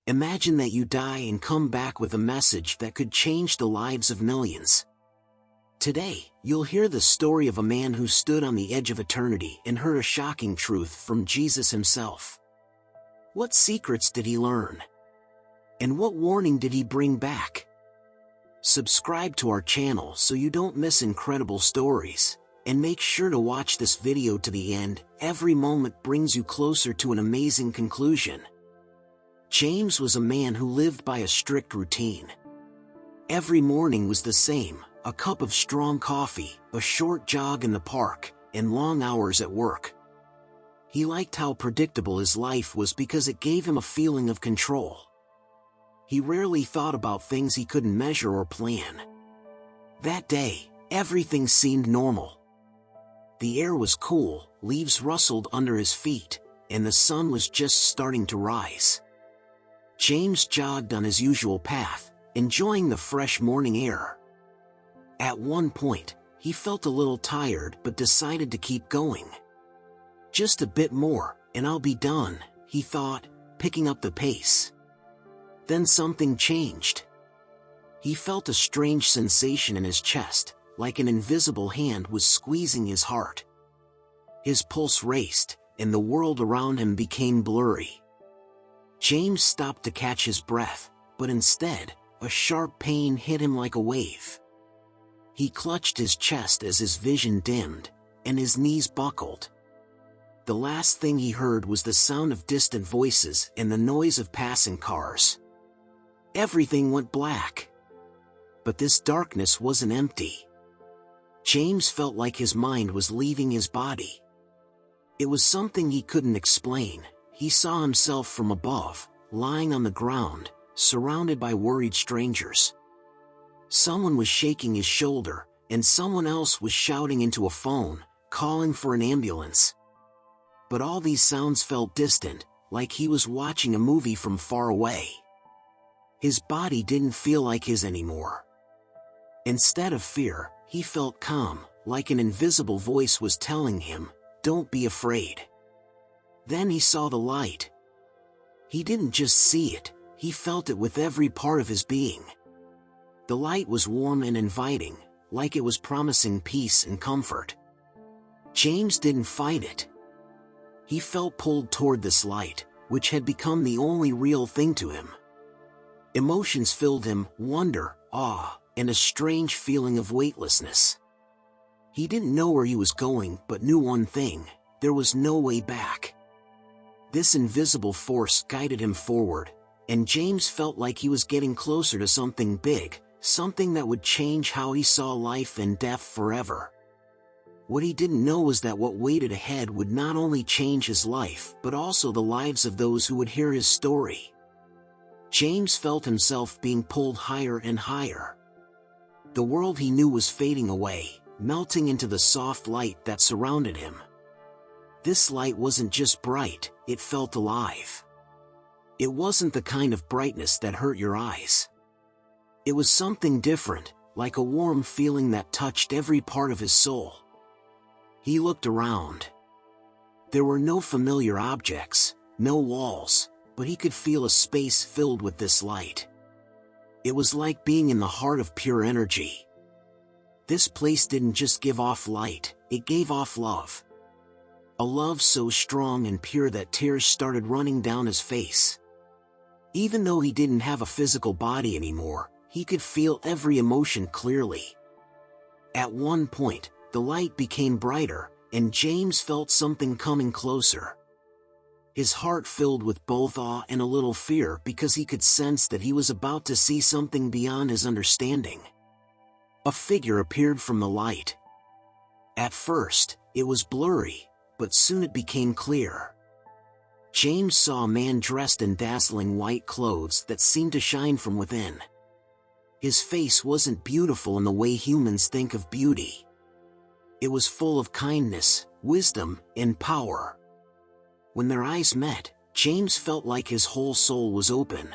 Imagine that you die and come back with a message that could change the lives of millions. Today, you'll hear the story of a man who stood on the edge of eternity and heard a shocking truth from Jesus himself. What secrets did he learn? And what warning did he bring back? Subscribe to our channel so you don't miss incredible stories, and make sure to watch this video to the end. Every moment brings you closer to an amazing conclusion. James was a man who lived by a strict routine. Every morning was the same: a cup of strong coffee, a short jog in the park, and long hours at work. He liked how predictable his life was because it gave him a feeling of control. He rarely thought about things he couldn't measure or plan. That day, everything seemed normal. The air was cool, leaves rustled under his feet, and the sun was just starting to rise. James jogged on his usual path, enjoying the fresh morning air. At one point, he felt a little tired but decided to keep going. Just a bit more, and I'll be done, he thought, picking up the pace. Then something changed. He felt a strange sensation in his chest, like an invisible hand was squeezing his heart. His pulse raced, and the world around him became blurry. James stopped to catch his breath, but instead, a sharp pain hit him like a wave. He clutched his chest as his vision dimmed, and his knees buckled. The last thing he heard was the sound of distant voices and the noise of passing cars. Everything went black. But this darkness wasn't empty. James felt like his mind was leaving his body. It was something he couldn't explain. He saw himself from above, lying on the ground, surrounded by worried strangers. Someone was shaking his shoulder, and someone else was shouting into a phone, calling for an ambulance. But all these sounds felt distant, like he was watching a movie from far away. His body didn't feel like his anymore. Instead of fear, he felt calm, like an invisible voice was telling him, "Don't be afraid." Then he saw the light. He didn't just see it, he felt it with every part of his being. The light was warm and inviting, like it was promising peace and comfort. James didn't fight it. He felt pulled toward this light, which had become the only real thing to him. Emotions filled him: wonder, awe, and a strange feeling of weightlessness. He didn't know where he was going, but knew one thing: there was no way back. This invisible force guided him forward, and James felt like he was getting closer to something big, something that would change how he saw life and death forever. What he didn't know was that what waited ahead would not only change his life, but also the lives of those who would hear his story. James felt himself being pulled higher and higher. The world he knew was fading away, melting into the soft light that surrounded him. This light wasn't just bright, it felt alive. It wasn't the kind of brightness that hurt your eyes. It was something different, like a warm feeling that touched every part of his soul. He looked around. There were no familiar objects, no walls, but he could feel a space filled with this light. It was like being in the heart of pure energy. This place didn't just give off light, it gave off love. A love so strong and pure that tears started running down his face. Even though he didn't have a physical body anymore, he could feel every emotion clearly. At one point, the light became brighter, and James felt something coming closer. His heart filled with both awe and a little fear because he could sense that he was about to see something beyond his understanding. A figure appeared from the light. At first, it was blurry, but soon it became clear. James saw a man dressed in dazzling white clothes that seemed to shine from within. His face wasn't beautiful in the way humans think of beauty. It was full of kindness, wisdom, and power. When their eyes met, James felt like his whole soul was open.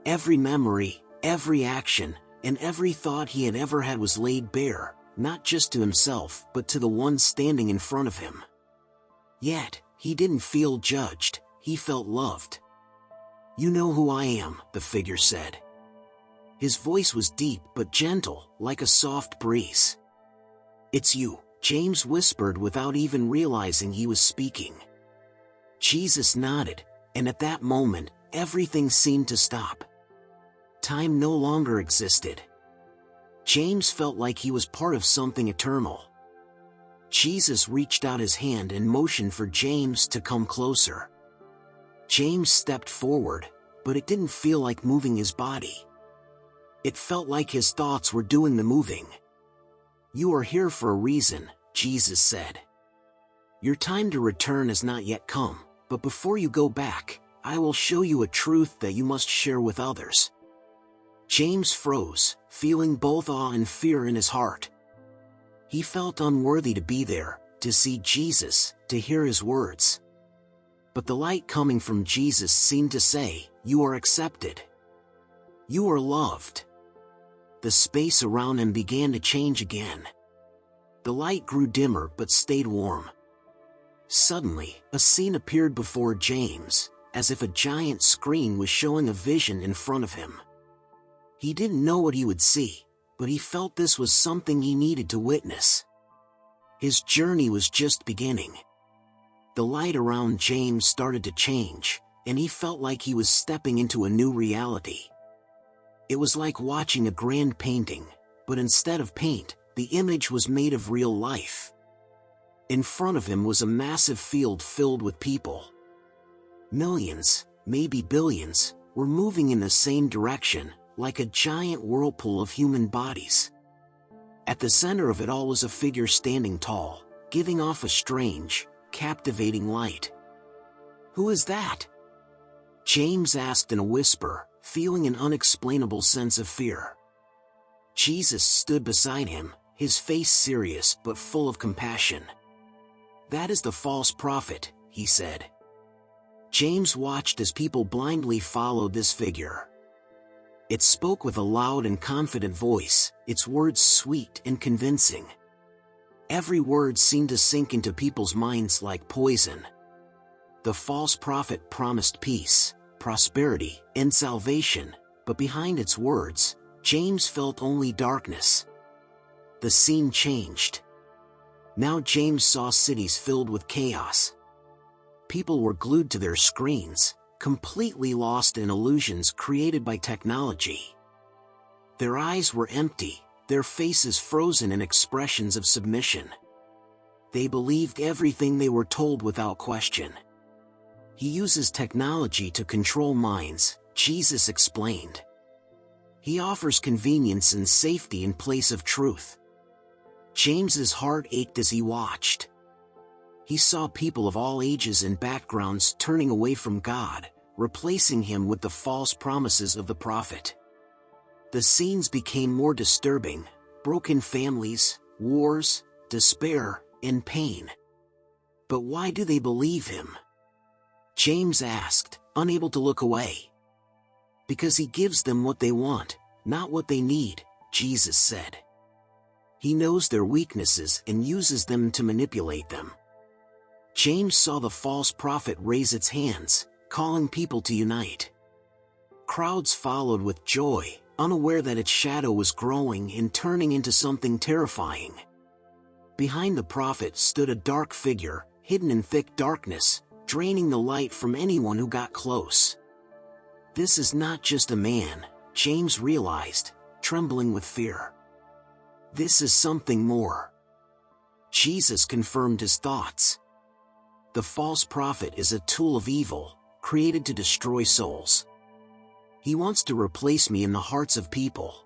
Every memory, every action, and every thought he had ever had was laid bare, not just to himself but to the one standing in front of him. Yet, he didn't feel judged, he felt loved. "You know who I am," the figure said. His voice was deep but gentle, like a soft breeze. "It's you," James whispered without even realizing he was speaking. Jesus nodded, and at that moment, everything seemed to stop. Time no longer existed. James felt like he was part of something eternal. Jesus reached out his hand and motioned for James to come closer. James stepped forward, but it didn't feel like moving his body. It felt like his thoughts were doing the moving. "You are here for a reason," Jesus said. "Your time to return has not yet come, but before you go back, I will show you a truth that you must share with others." James froze, feeling both awe and fear in his heart. He felt unworthy to be there, to see Jesus, to hear his words. But the light coming from Jesus seemed to say, "You are accepted. You are loved." The space around him began to change again. The light grew dimmer but stayed warm. Suddenly, a scene appeared before James, as if a giant screen was showing a vision in front of him. He didn't know what he would see, but he felt this was something he needed to witness. His journey was just beginning. The light around James started to change, and he felt like he was stepping into a new reality. It was like watching a grand painting, but instead of paint, the image was made of real life. In front of him was a massive field filled with people. Millions, maybe billions, were moving in the same direction, like a giant whirlpool of human bodies. At the center of it all was a figure standing tall, giving off a strange, captivating light. "Who is that?" James asked in a whisper, feeling an unexplainable sense of fear. Jesus stood beside him, his face serious but full of compassion. "That is the false prophet," he said. James watched as people blindly followed this figure. It spoke with a loud and confident voice, its words sweet and convincing. Every word seemed to sink into people's minds like poison. The false prophet promised peace, prosperity, and salvation, but behind its words, James felt only darkness. The scene changed. Now James saw cities filled with chaos. People were glued to their screens, completely lost in illusions created by technology. Their eyes were empty, their faces frozen in expressions of submission. They believed everything they were told without question. "He uses technology to control minds," Jesus explained. "He offers convenience and safety in place of truth." James's heart ached as he watched. He saw people of all ages and backgrounds turning away from God, replacing him with the false promises of the prophet. The scenes became more disturbing: broken families, wars, despair, and pain. But why do they believe him? James asked, unable to look away. "Because he gives them what they want, not what they need," Jesus said. "He knows their weaknesses and uses them to manipulate them." James saw the false prophet raise its hands, calling people to unite. Crowds followed with joy, unaware that its shadow was growing and turning into something terrifying. Behind the prophet stood a dark figure, hidden in thick darkness, draining the light from anyone who got close. This is not just a man, James realized, trembling with fear. This is something more. Jesus confirmed his thoughts. The false prophet is a tool of evil, created to destroy souls. He wants to replace me in the hearts of people.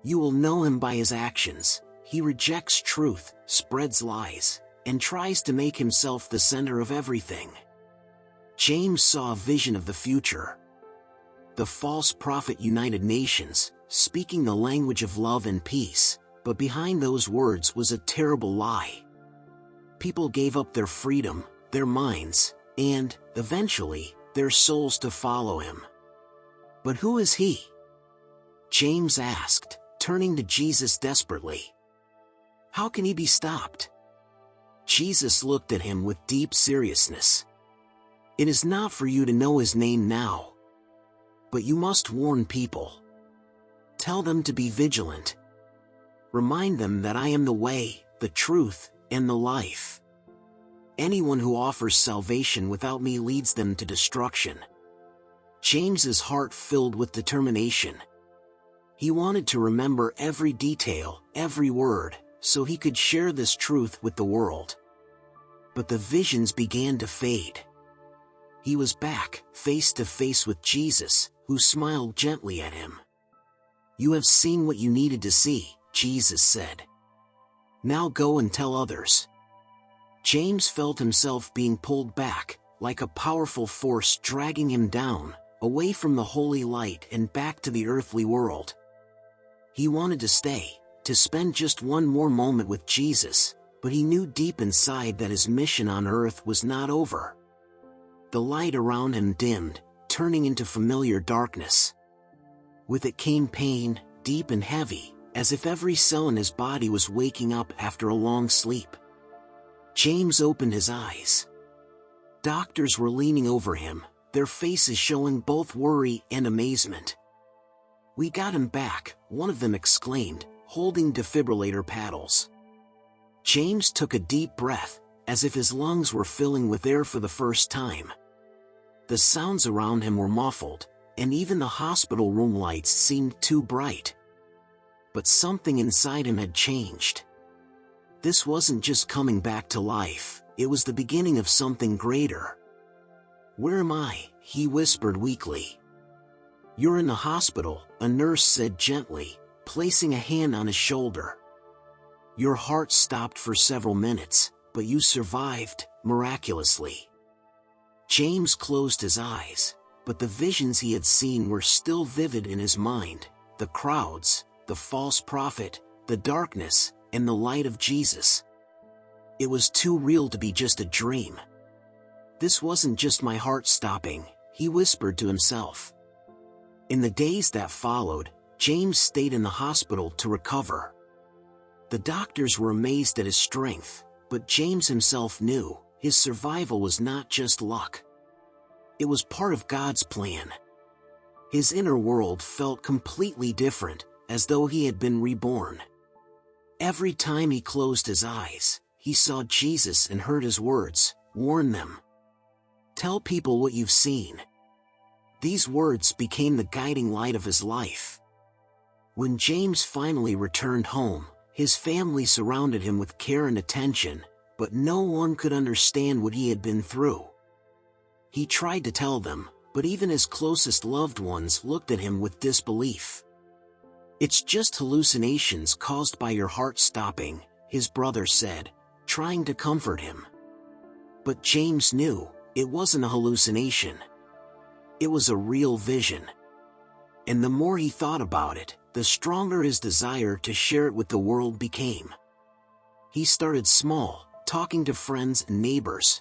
You will know him by his actions. He rejects truth, spreads lies, and tries to make himself the center of everything. James saw a vision of the future. The false prophet united nations, speaking the language of love and peace, but behind those words was a terrible lie. People gave up their freedom, their minds, and, eventually, their souls to follow him. But who is he? James asked, turning to Jesus desperately. How can he be stopped? Jesus looked at him with deep seriousness. It is not for you to know his name now, But you must warn people. Tell them to be vigilant. Remind them that I am the way, the truth, and the life. Anyone who offers salvation without me leads them to destruction." James's heart filled with determination. He wanted to remember every detail, every word, so he could share this truth with the world. But the visions began to fade. He was back, face to face with Jesus, who smiled gently at him. "You have seen what you needed to see," Jesus said. "Now go and tell others." James felt himself being pulled back, like a powerful force dragging him down, away from the holy light and back to the earthly world. He wanted to stay, to spend just one more moment with Jesus, but he knew deep inside that his mission on earth was not over. The light around him dimmed, turning into familiar darkness. With it came pain, deep and heavy, as if every cell in his body was waking up after a long sleep. James opened his eyes. Doctors were leaning over him, their faces showing both worry and amazement. "We got him back," one of them exclaimed, holding defibrillator paddles. James took a deep breath, as if his lungs were filling with air for the first time. The sounds around him were muffled, and even the hospital room lights seemed too bright. But something inside him had changed. This wasn't just coming back to life, it was the beginning of something greater. "Where am I?" he whispered weakly. "You're in the hospital," a nurse said gently, placing a hand on his shoulder. "Your heart stopped for several minutes, but you survived, miraculously." James closed his eyes, but the visions he had seen were still vivid in his mind: the crowds, the false prophet, the darkness, and the light of Jesus. It was too real to be just a dream. "This wasn't just my heart stopping," he whispered to himself. In the days that followed, James stayed in the hospital to recover. The doctors were amazed at his strength, but James himself knew his survival was not just luck. It was part of God's plan. His inner world felt completely different, as though he had been reborn. Every time he closed his eyes, he saw Jesus and heard his words, "Warn them. Tell people what you've seen." These words became the guiding light of his life. When James finally returned home, his family surrounded him with care and attention, but no one could understand what he had been through. He tried to tell them, but even his closest loved ones looked at him with disbelief. "It's just hallucinations caused by your heart stopping," his brother said, trying to comfort him. But James knew it wasn't a hallucination. It was a real vision. And the more he thought about it, the stronger his desire to share it with the world became. He started small, talking to friends and neighbors.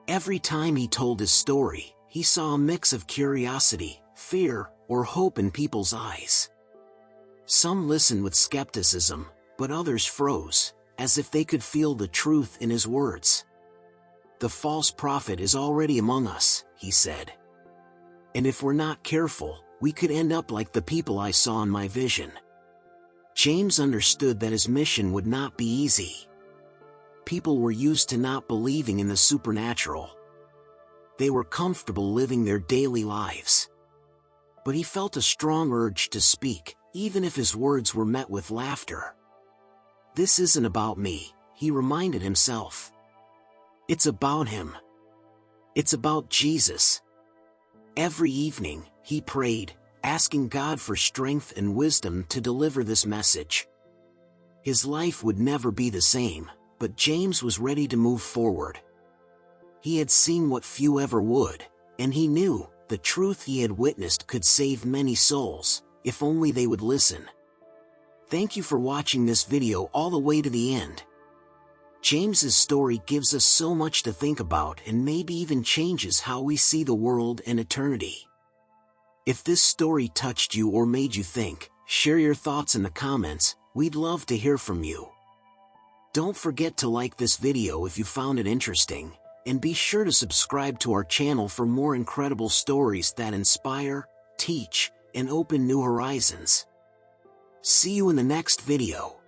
Every time he told his story, he saw a mix of curiosity, fear, or hope in people's eyes. Some listened with skepticism, but others froze, as if they could feel the truth in his words. "The false prophet is already among us," he said. "And if we're not careful, we could end up like the people I saw in my vision." James understood that his mission would not be easy. People were used to not believing in the supernatural. They were comfortable living their daily lives. But he felt a strong urge to speak, even if his words were met with laughter. "This isn't about me," he reminded himself. "It's about him. It's about Jesus." Every evening, he prayed, asking God for strength and wisdom to deliver this message. His life would never be the same, but James was ready to move forward. He had seen what few ever would, and he knew the truth he had witnessed could save many souls, if only they would listen. Thank you for watching this video all the way to the end. James's story gives us so much to think about and maybe even changes how we see the world and eternity. If this story touched you or made you think, share your thoughts in the comments. We'd love to hear from you. Don't forget to like this video if you found it interesting, and be sure to subscribe to our channel for more incredible stories that inspire, teach, and open new horizons. See you in the next video.